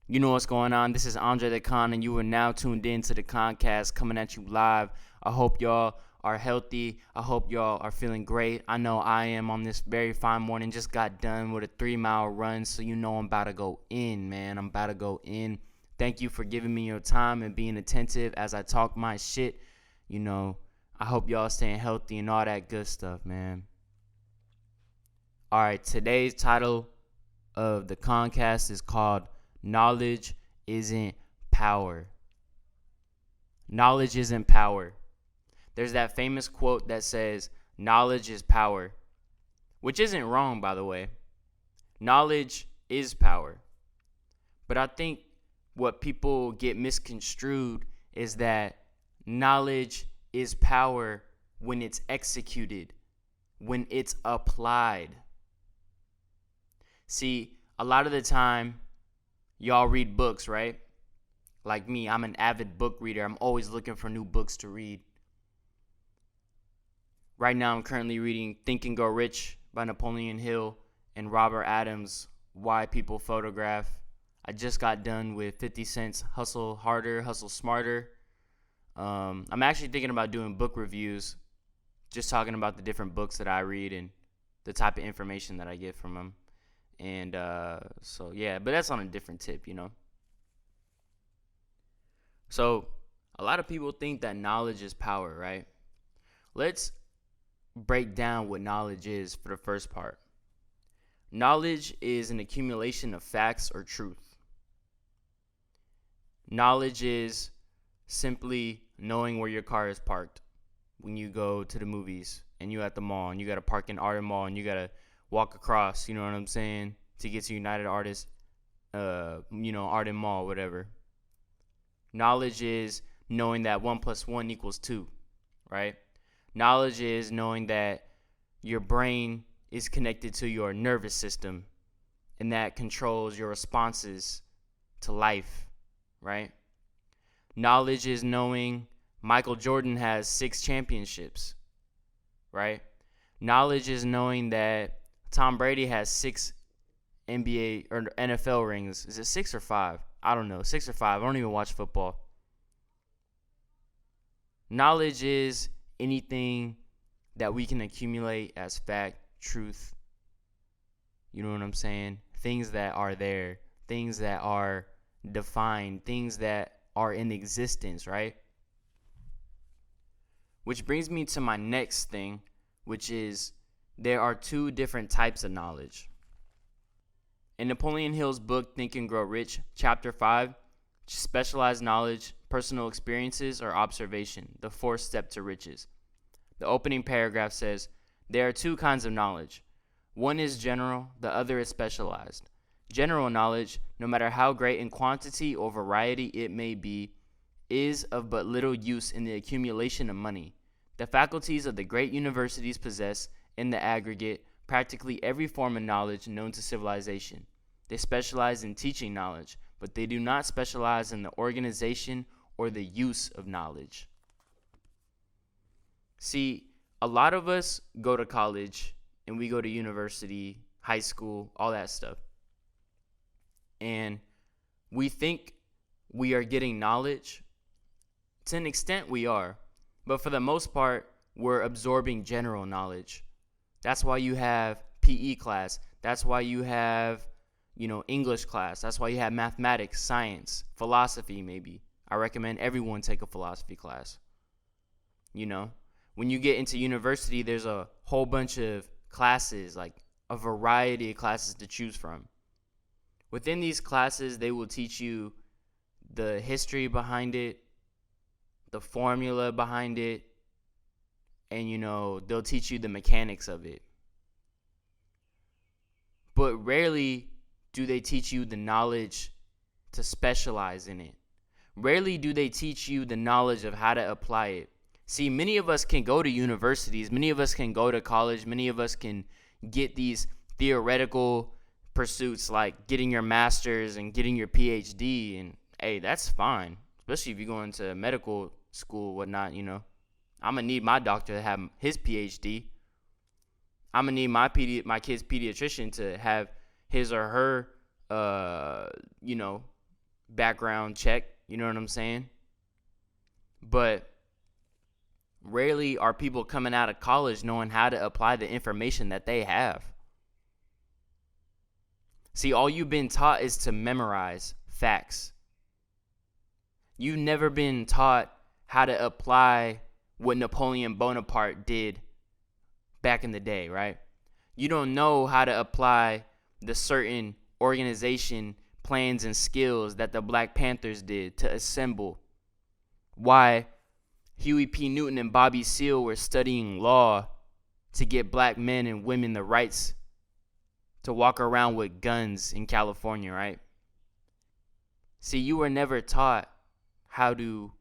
You know what's going on. This is Andre the Con, and you are now tuned in to the Khancast coming at you live. I hope y'all are healthy. I hope y'all are feeling great. I know I am on this very fine morning. Just got done with a 3-mile run, so you know I'm about to go in, man. I'm about to go in. Thank you for giving me your time and being attentive as I talk my shit. You know, I hope y'all staying healthy and all that good stuff, man. All right, today's title of the Khancast is called Knowledge Isn't Power. Knowledge isn't power. There's that famous quote that says, knowledge is power, which isn't wrong, by the way. Knowledge is power. But I think what people get misconstrued is that knowledge is power when it's executed, when it's applied. See, a lot of the time, y'all read books, right? Like me, I'm an avid book reader. I'm always looking for new books to read. Right now, I'm currently reading Think and Grow Rich by Napoleon Hill and Robert Adams' Why People Photograph. I just got done with 50 Cent's Hustle Harder, Hustle Smarter. I'm actually thinking about doing book reviews, just talking about the different books that I read and the type of information that I get from them. And so, yeah, but that's on a different tip, you know. So a lot of people think that knowledge is power, right? Let's break down what knowledge is for the first part. Knowledge is an accumulation of facts or truth. Knowledge is simply knowing where your car is parked when you go to the movies and you're at the mall and you got to park in Arden Mall and you got to walk across, you know what I'm saying, to get to United Artists, Arden Mall, whatever. Knowledge is knowing that 1 + 1 = 2, right? Knowledge is knowing that your brain is connected to your nervous system and that controls your responses to life, right? Knowledge is knowing Michael Jordan has 6 championships, right? Knowledge is knowing that Tom Brady has 6 NBA or NFL rings. Is it 6 or 5? I don't know. 6 or 5. I don't even watch football. Knowledge is anything that we can accumulate as fact, truth. You know what I'm saying? Things that are there, things that are defined, things that are in existence, right? Which brings me to my next thing, which is there are 2 different types of knowledge. In Napoleon Hill's book, Think and Grow Rich, Chapter 5, specialized knowledge, personal experiences, or observation, the 4th step to riches. The opening paragraph says, there are 2 kinds of knowledge. One is general, the other is specialized. General knowledge, no matter how great in quantity or variety it may be, is of but little use in the accumulation of money. The faculties of the great universities possess, in the aggregate, practically every form of knowledge known to civilization. They specialize in teaching knowledge, but they do not specialize in the organization or the use of knowledge. See, a lot of us go to college and we go to university, high school, all that stuff. And we think we are getting knowledge. To an extent, we are. But for the most part, we're absorbing general knowledge. That's why you have PE class. That's why you have, English class. That's why you have mathematics, science, philosophy maybe. I recommend everyone take a philosophy class. When you get into university, there's a whole bunch of classes, like a variety of classes to choose from. Within these classes, they will teach you the history behind it, the formula behind it, and, they'll teach you the mechanics of it. But rarely do they teach you the knowledge to specialize in it. Rarely do they teach you the knowledge of how to apply it. See, many of us can go to universities, many of us can go to college, many of us can get these theoretical pursuits like getting your master's and getting your PhD, and hey, that's fine, especially if you go into medical school, whatnot, I'm gonna need my doctor to have his PhD. I'm gonna need my kid's pediatrician to have his or her, background check, you know what I'm saying? But rarely are people coming out of college knowing how to apply the information that they have. See, all you've been taught is to memorize facts. You've never been taught how to apply what Napoleon Bonaparte did back in the day, right? You don't know how to apply the certain organization plans and skills that the Black Panthers did to assemble. Why Huey P. Newton and Bobby Seale were studying law to get black men and women the rights to walk around with guns in California, right? See, you were never taught how to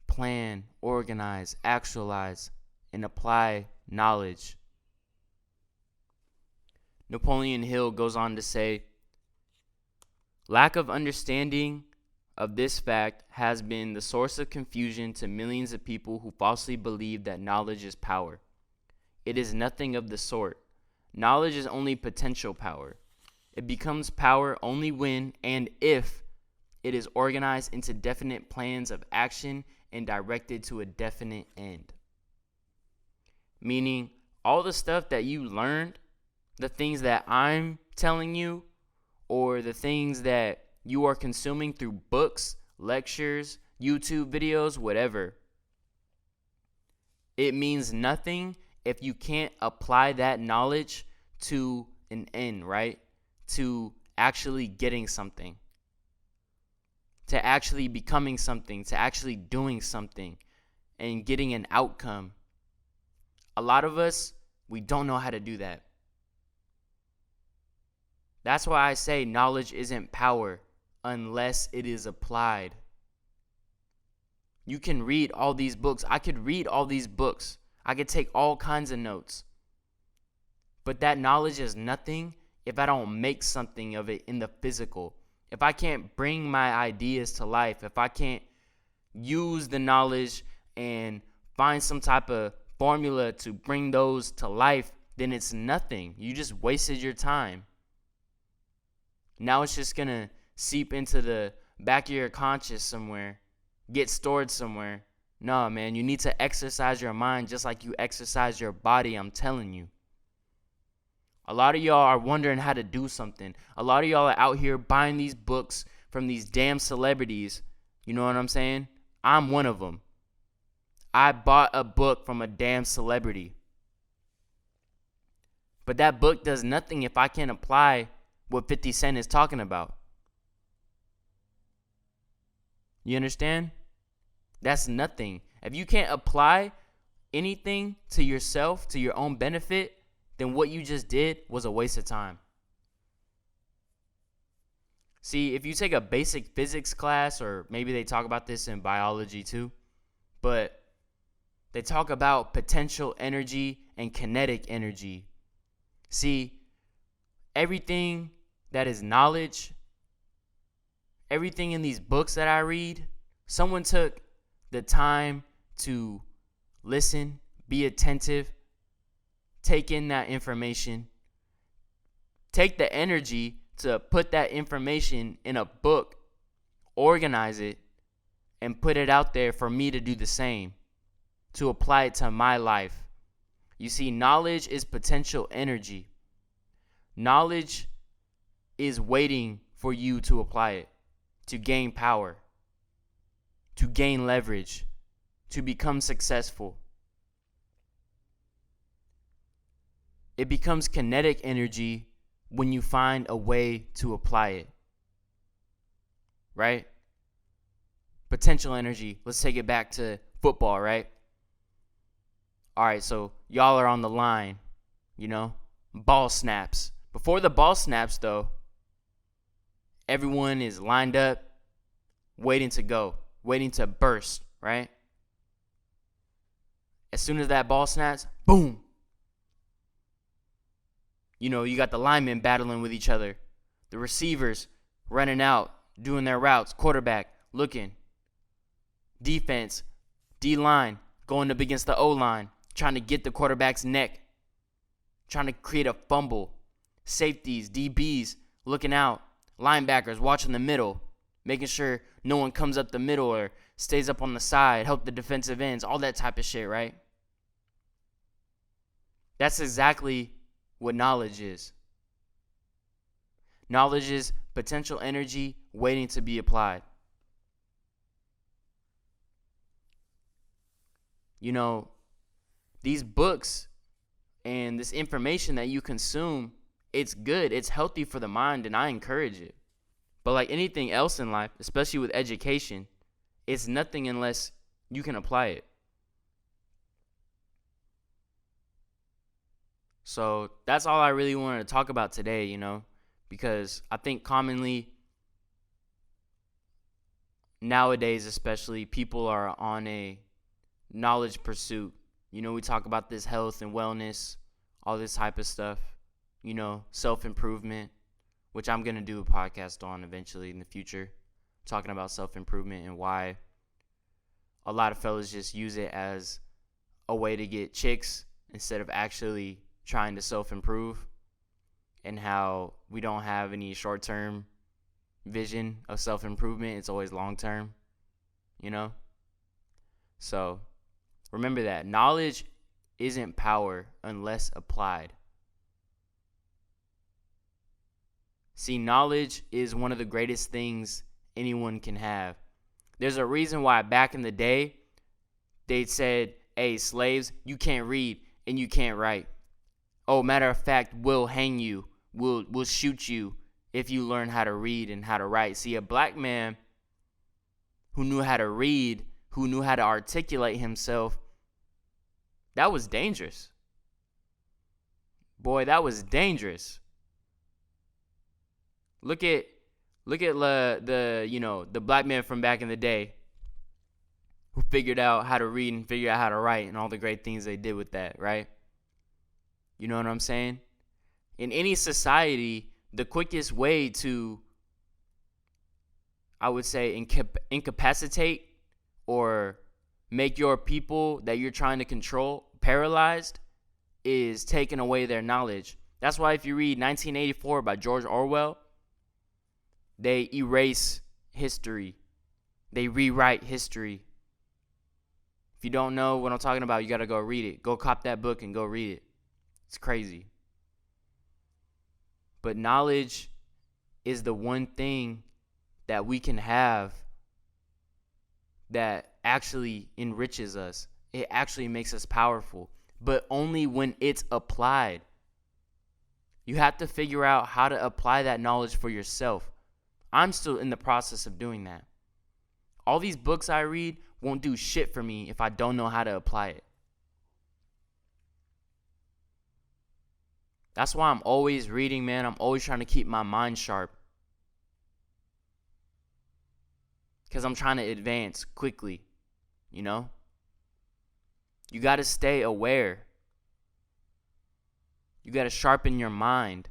plan, organize, actualize, and apply knowledge. Napoleon Hill goes on to say, lack of understanding of this fact has been the source of confusion to millions of people who falsely believe that knowledge is power. It is nothing of the sort. Knowledge is only potential power. It becomes power only when and if it is organized into definite plans of action and directed to a definite end. Meaning, all the stuff that you learned, the things that I'm telling you, or the things that you are consuming through books, lectures, YouTube videos, whatever, it means nothing if you can't apply that knowledge to an end, right? To actually getting something, to actually becoming something, to actually doing something and getting an outcome. A lot of us, we don't know how to do that. That's why I say knowledge isn't power unless it is applied. You can read all these books. I could read all these books. I could take all kinds of notes. But that knowledge is nothing if I don't make something of it in the physical. If I can't bring my ideas to life, if I can't use the knowledge and find some type of formula to bring those to life, then it's nothing. You just wasted your time. Now it's just going to seep into the back of your conscious somewhere, get stored somewhere. No, man, you need to exercise your mind just like you exercise your body, I'm telling you. A lot of y'all are wondering how to do something. A lot of y'all are out here buying these books from these damn celebrities. You know what I'm saying? I'm one of them. I bought a book from a damn celebrity. But that book does nothing if I can't apply what 50 Cent is talking about. You understand? That's nothing. If you can't apply anything to yourself, to your own benefit, then what you just did was a waste of time. See, if you take a basic physics class, or maybe they talk about this in biology too, but they talk about potential energy and kinetic energy. See, everything that is knowledge, everything in these books that I read, someone took the time to listen, be attentive, take in that information, take the energy to put that information in a book, organize it, and put it out there for me to do the same, to apply it to my life. You see, knowledge is potential energy. Knowledge is waiting for you to apply it, to gain power, to gain leverage, to become successful. It becomes kinetic energy when you find a way to apply it, right? Potential energy. Let's take it back to football, right? All right, so y'all are on the line, ball snaps. Before the ball snaps, though, everyone is lined up, waiting to go, waiting to burst, right? As soon as that ball snaps, boom. You got the linemen battling with each other. The receivers running out, doing their routes. Quarterback looking. Defense, D-line, going up against the O-line, trying to get the quarterback's neck, trying to create a fumble. Safeties, DBs looking out. Linebackers watching the middle. making sure no one comes up the middle or stays up on the side, help the defensive ends, all that type of shit, right? That's exactly what knowledge is. Knowledge is potential energy waiting to be applied. You know, these books and this information that you consume, it's good, it's healthy for the mind, and I encourage it. But like anything else in life, especially with education, it's nothing unless you can apply it. So that's all I really wanted to talk about today, because I think commonly nowadays, especially, people are on a knowledge pursuit. We talk about this health and wellness, all this type of stuff, self-improvement, which I'm going to do a podcast on eventually in the future, talking about self-improvement and why a lot of fellas just use it as a way to get chicks instead of actually trying to self-improve, and how we don't have any short-term vision of self-improvement. It's always long-term, So remember that knowledge isn't power unless applied. See, knowledge is one of the greatest things anyone can have. There's a reason why back in the day, they said, hey, slaves, you can't read and you can't write. Oh, matter of fact, we'll hang you. We'll shoot you if you learn how to read and how to write. See, a black man who knew how to read, who knew how to articulate himself, that was dangerous. Boy, that was dangerous. Look at the black man from back in the day who figured out how to read and figured out how to write and all the great things they did with that, right? You know what I'm saying? In any society, the quickest way to, I would say, incapacitate or make your people that you're trying to control paralyzed is taking away their knowledge. That's why if you read 1984 by George Orwell, they erase history. They rewrite history. If you don't know what I'm talking about, you got to go read it. Go cop that book and go read it. It's crazy. But knowledge is the one thing that we can have that actually enriches us. It actually makes us powerful, but only when it's applied. You have to figure out how to apply that knowledge for yourself. I'm still in the process of doing that. All these books I read won't do shit for me if I don't know how to apply it. That's why I'm always reading, man. I'm always trying to keep my mind sharp. Because I'm trying to advance quickly, You got to stay aware. You got to sharpen your mind.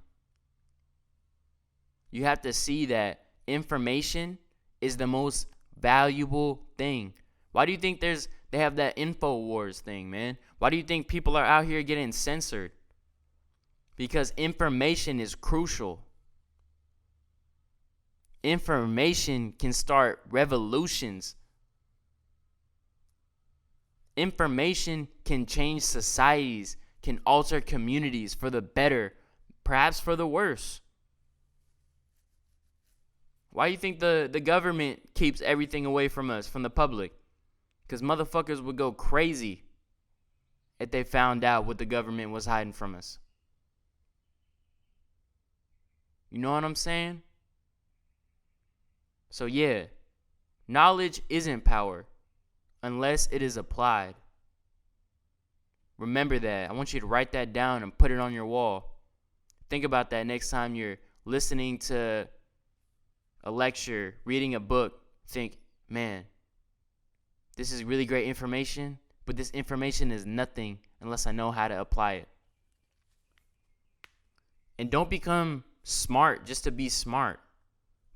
You have to see that information is the most valuable thing. Why do you think they have that InfoWars thing, man? Why do you think people are out here getting censored? Because information is crucial. Information can start revolutions. Information can change societies, can alter communities for the better, perhaps for the worse. Why do you think the government keeps everything away from us, from the public? Because motherfuckers would go crazy if they found out what the government was hiding from us. You know what I'm saying? So yeah, knowledge isn't power unless it is applied. Remember that. I want you to write that down and put it on your wall. Think about that next time you're listening to a lecture, reading a book. Think, man, this is really great information, but this information is nothing unless I know how to apply it. And don't become smart just to be smart.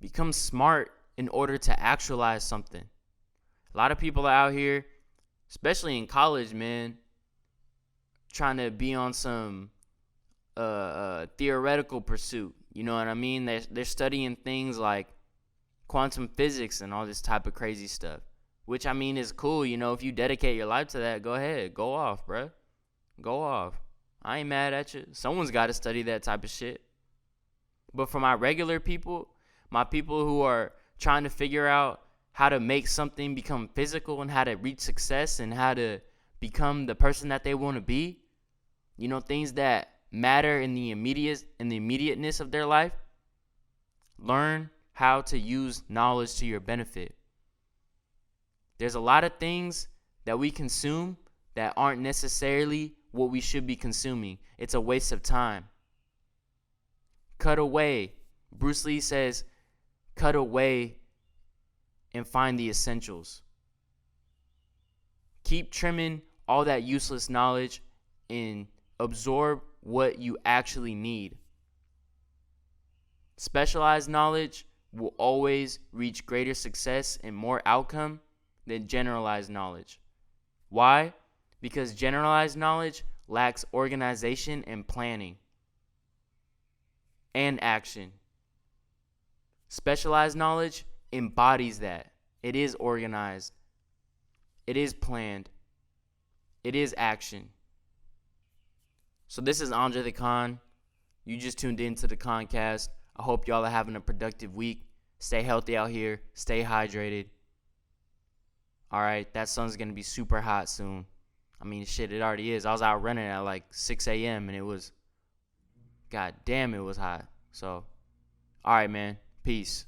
Become smart in order to actualize something. A lot of people are out here, especially in college, man, trying to be on some theoretical pursuit. You know what I mean? They're studying things like quantum physics and all this type of crazy stuff, which I mean is cool. You know, if you dedicate your life to that, go ahead, go off, bruh. Go off. I ain't mad at you. Someone's got to study that type of shit. But for my regular people, my people who are trying to figure out how to make something become physical and how to reach success and how to become the person that they want to be, you know, things that matter in the immediateness of their life, learn how to use knowledge to your benefit. There's a lot of things that we consume that aren't necessarily what we should be consuming. It's a waste of time. Cut away. Bruce Lee says, cut away and find the essentials. Keep trimming all that useless knowledge and absorb what you actually need. Specialized knowledge will always reach greater success and more outcome than generalized knowledge. Why? Because generalized knowledge lacks organization and planning and action. Specialized knowledge embodies that. It is organized. It is planned. It is action. So this is Andre the Khan. You just tuned in to the Khancast. I hope y'all are having a productive week. Stay healthy out here. Stay hydrated. All right, that sun's going to be super hot soon. I mean, shit, it already is. I was out running at like 6 a.m. and it was, god damn, it was hot. So, all right, man. Peace.